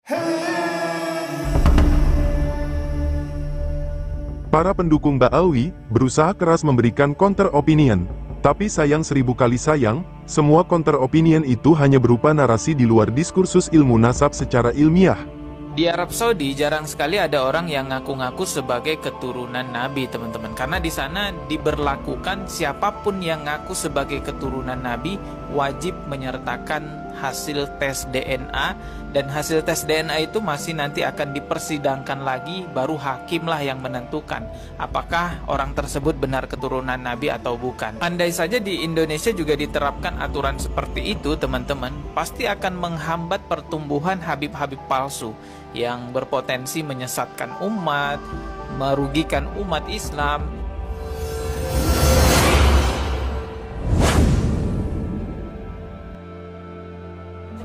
Para pendukung Ba'alwi berusaha keras memberikan counter opinion, tapi sayang 1000 kali sayang, semua counter opinion itu hanya berupa narasi di luar diskursus ilmu nasab secara ilmiah. Di Arab Saudi jarang sekali ada orang yang ngaku-ngaku sebagai keturunan Nabi, teman-teman. Karena di sana diberlakukan siapapun yang ngaku sebagai keturunan Nabi wajib menyertakan hasil tes DNA, dan hasil tes DNA itu masih nanti akan dipersidangkan lagi, baru hakimlah yang menentukan apakah orang tersebut benar keturunan Nabi atau bukan. Andai saja di Indonesia juga diterapkan aturan seperti itu, teman-teman, pasti akan menghambat pertumbuhan habib-habib palsu yang berpotensi menyesatkan umat, merugikan umat Islam.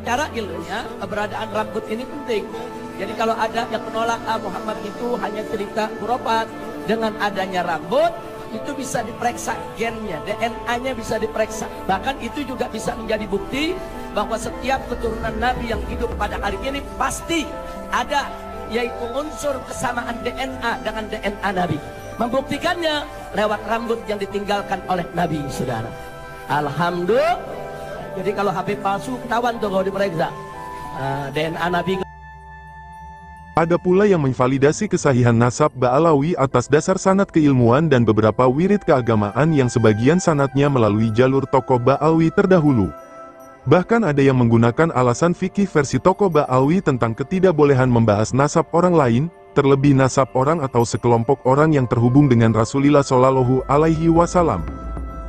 Secara ilmiah, keberadaan rambut ini penting. Jadi kalau ada yang menolak Muhammad itu hanya cerita khurafat, dengan adanya rambut itu bisa diperiksa gennya, DNA-nya bisa diperiksa. Bahkan itu juga bisa menjadi bukti bahwa setiap keturunan Nabi yang hidup pada hari ini pasti ada, yaitu unsur kesamaan DNA dengan DNA Nabi. Membuktikannya lewat rambut yang ditinggalkan oleh Nabi, saudara. Alhamdulillah. Jadi kalau Habib palsu ketahuan tuh kalau diperiksa DNA Nabi. Ada pula yang menvalidasi kesahihan nasab Ba'alawi atas dasar sanad keilmuan dan beberapa wirid keagamaan yang sebagian sanadnya melalui jalur tokoh Ba'alawi terdahulu. Bahkan ada yang menggunakan alasan fikih versi tokoh Ba'alawi tentang ketidakbolehan membahas nasab orang lain, terlebih nasab orang atau sekelompok orang yang terhubung dengan Rasulullah Shallallahu Alaihi Wasallam.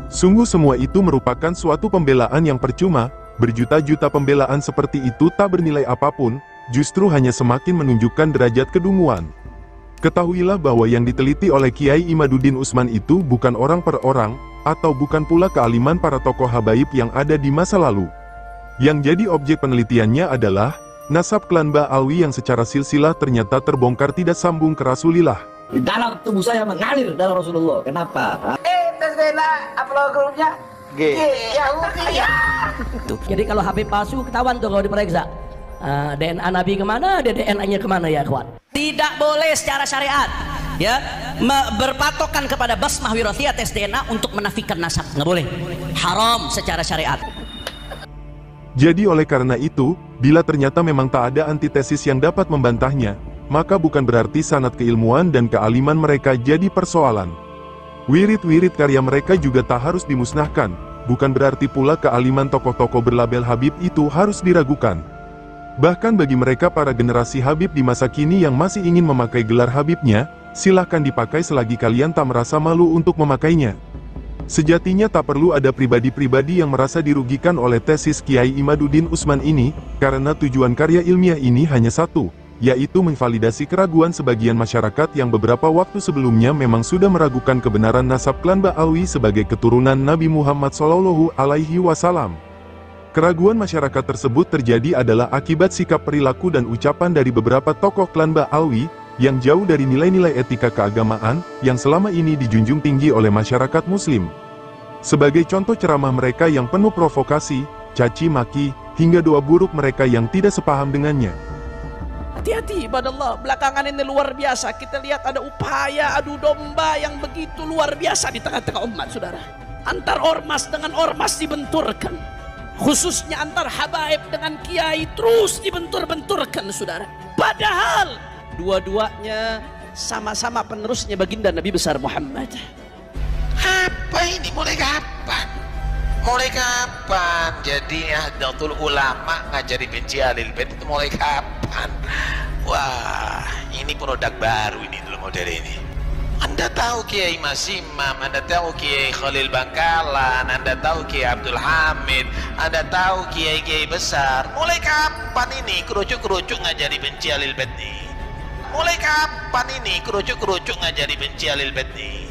Sungguh semua itu merupakan suatu pembelaan yang percuma. Berjuta-juta pembelaan seperti itu tak bernilai apapun, justru hanya semakin menunjukkan derajat kedunguan. Ketahuilah bahwa yang diteliti oleh Kiai Imaduddin Utsman itu bukan orang per orang, atau bukan pula kealiman para tokoh habaib yang ada di masa lalu. Yang jadi objek penelitiannya adalah nasab klan Ba'alwi yang secara silsilah ternyata terbongkar tidak sambung ke Rasulullah. Di dalam tubuh saya mengalir darah Rasulullah. Kenapa? Tes DNA upload grupnya G. Yahudi ya. Jadi kalau Habib palsu ketahuan tuh kalau diperiksa DNA Nabi kemana, DNA-nya kemana ya kawan? Tidak boleh secara syariat ya berpatokan kepada basmah wirathiyah tes DNA untuk menafikan nasab, nggak boleh, haram secara syariat. Jadi oleh karena itu, bila ternyata memang tak ada antitesis yang dapat membantahnya, maka bukan berarti sanad keilmuan dan kealiman mereka jadi persoalan. Wirid-wirid karya mereka juga tak harus dimusnahkan, bukan berarti pula kealiman tokoh-tokoh berlabel Habib itu harus diragukan. Bahkan bagi mereka para generasi Habib di masa kini yang masih ingin memakai gelar Habibnya, silahkan dipakai selagi kalian tak merasa malu untuk memakainya. Sejatinya tak perlu ada pribadi-pribadi yang merasa dirugikan oleh tesis Kiai Imaduddin Utsman ini, karena tujuan karya ilmiah ini hanya satu, yaitu memvalidasi keraguan sebagian masyarakat yang beberapa waktu sebelumnya memang sudah meragukan kebenaran nasab klan Ba'alwi sebagai keturunan Nabi Muhammad Shallallahu Alaihi Wasallam. Keraguan masyarakat tersebut terjadi adalah akibat sikap perilaku dan ucapan dari beberapa tokoh klan Ba'alwi, yang jauh dari nilai-nilai etika keagamaan, yang selama ini dijunjung tinggi oleh masyarakat muslim. Sebagai contoh ceramah mereka yang penuh provokasi, caci maki, hingga doa buruk mereka yang tidak sepaham dengannya. Hati-hati ibadah Allah, belakangan ini luar biasa. Kita lihat ada upaya adu domba yang begitu luar biasa di tengah-tengah umat, saudara. Antar ormas dengan ormas dibenturkan. Khususnya antar habaib dengan kiai terus dibentur-benturkan, saudara. Padahal dua-duanya sama-sama penerusnya baginda Nabi besar Muhammad. Apa ini? Mulai kapan? Mulai kapan? Jadi Nahdlatul Ulama ngajari benci Ahlul Bait itu mulai kapan? Wah, ini produk baru ini dalam model ini. Anda tahu Kiai Mas Imam, Anda tahu Kiai Khalil Bangkalan, Anda tahu Kiai Abdul Hamid, Anda tahu Kiai-Kiai besar. Mulai kapan ini kerucuk-kerucuk ngajari benci Ahlul Bait nih? Mulai kapan ini kerucuk-kerucuk ngajari benci Ahlul Bait nih?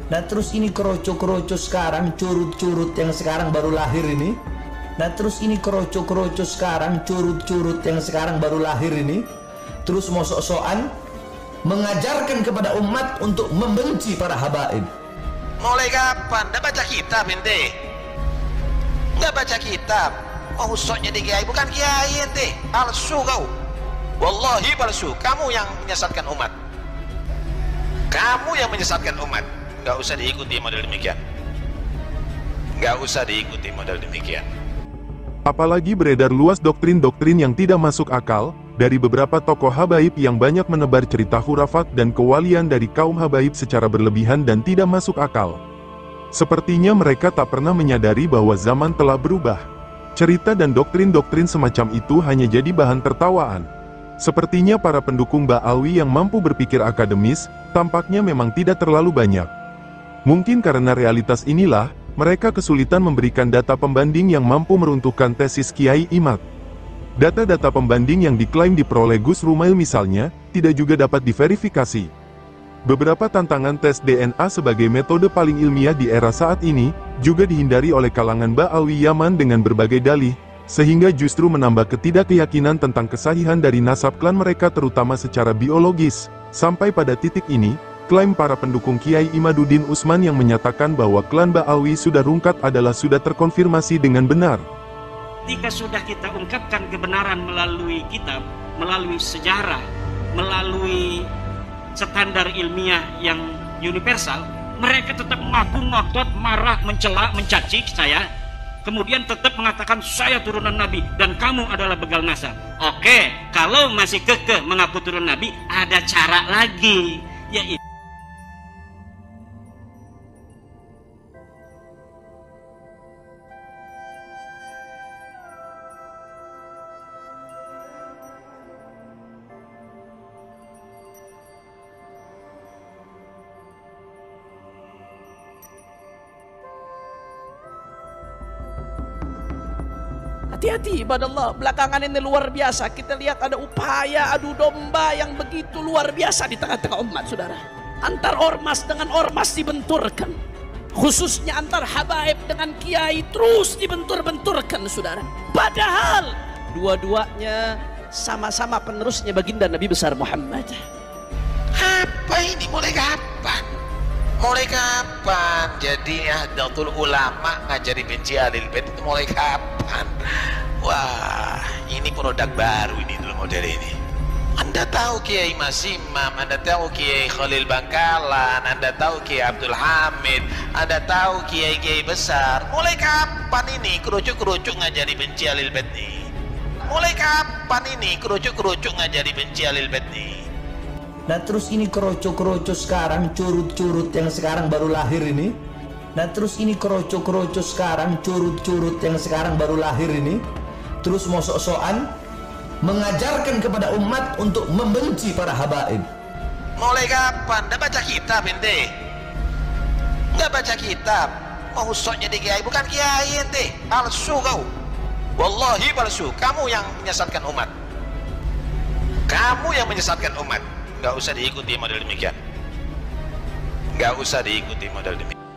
Nah terus ini kerucuk-kerucuk sekarang, curut-curut yang sekarang baru lahir ini. Nah terus ini kerucuk-kerucuk sekarang, curut-curut yang sekarang baru lahir ini. Terus mau sok-sokan mengajarkan kepada umat untuk membenci para habaib. Mulai kapan? Nggak baca kitab ente? Nggak baca kitab? Oh sok jadi kiai, bukan kiai ente, palsu kau. Wallahi palsu. Kamu yang menyesatkan umat. Kamu yang menyesatkan umat. Nggak usah diikuti model demikian. Nggak usah diikuti model demikian. Apalagi beredar luas doktrin-doktrin yang tidak masuk akal, dari beberapa tokoh habaib yang banyak menebar cerita khurafat dan kewalian dari kaum habaib secara berlebihan dan tidak masuk akal. Sepertinya mereka tak pernah menyadari bahwa zaman telah berubah. Cerita dan doktrin-doktrin semacam itu hanya jadi bahan tertawaan. Sepertinya para pendukung Ba'alwi yang mampu berpikir akademis, tampaknya memang tidak terlalu banyak. Mungkin karena realitas inilah, mereka kesulitan memberikan data pembanding yang mampu meruntuhkan tesis Kiai Imad. Data-data pembanding yang diklaim diperoleh Gus Rumail misalnya, tidak juga dapat diverifikasi. Beberapa tantangan tes DNA sebagai metode paling ilmiah di era saat ini, juga dihindari oleh kalangan Ba'alwi Yaman dengan berbagai dalih, sehingga justru menambah ketidakyakinan tentang kesahihan dari nasab klan mereka terutama secara biologis. Sampai pada titik ini, klaim para pendukung Kiai Imaduddin Utsman yang menyatakan bahwa klan Ba'alwi sudah rungkat adalah sudah terkonfirmasi dengan benar. Ketika sudah kita ungkapkan kebenaran melalui kitab, melalui sejarah, melalui standar ilmiah yang universal, mereka tetap mengaku, ngotot, marah, mencela, mencaci saya, kemudian tetap mengatakan saya turunan Nabi dan kamu adalah begal nasab. Oke, kalau masih kekeh mengaku turunan Nabi, ada cara lagi, yaitu hati-hati ibadah Allah, belakangan ini luar biasa. Kita lihat ada upaya adu domba yang begitu luar biasa di tengah-tengah umat, saudara. Antar ormas dengan ormas dibenturkan. Khususnya antar habaib dengan kiai terus dibentur-benturkan, saudara. Padahal dua-duanya sama-sama penerusnya baginda Nabi besar Muhammad. Apa ini? Mulai kapan? Mulai kapan? Jadi Nahdlatul Ulama ngajari benci Ahlul Bait itu mulai kapan? Wah, ini produk baru ini dulu model ini. Anda tahu Kiai Mas Imam, Anda tahu Kiai Khalil Bangkalan, Anda tahu Kiai Abdul Hamid, Anda tahu Kiai-Kiai besar. Mulai kapan ini kerucuk-kerucuk ngajari benci Ahlul Bait ini? Mulai kapan ini kerucuk-kerucuk ngajari benci Ahlul Bait ini? Nah terus ini keroco-keroco sekarang, curut-curut yang sekarang baru lahir ini. Nah terus ini keroco-keroco sekarang, curut-curut yang sekarang baru lahir ini. Terus mau sok-sokan mengajarkan kepada umat untuk membenci para habaib. Mulai kapan? Nggak baca kitab ente? Nggak baca kitab? Mau sok jadi kiai? Bukan kiai ente, palsu kau. Wallahi palsu. Kamu yang menyesatkan umat. Kamu yang menyesatkan umat. Nggak usah diikuti model demikian. Nggak usah diikuti model demikian.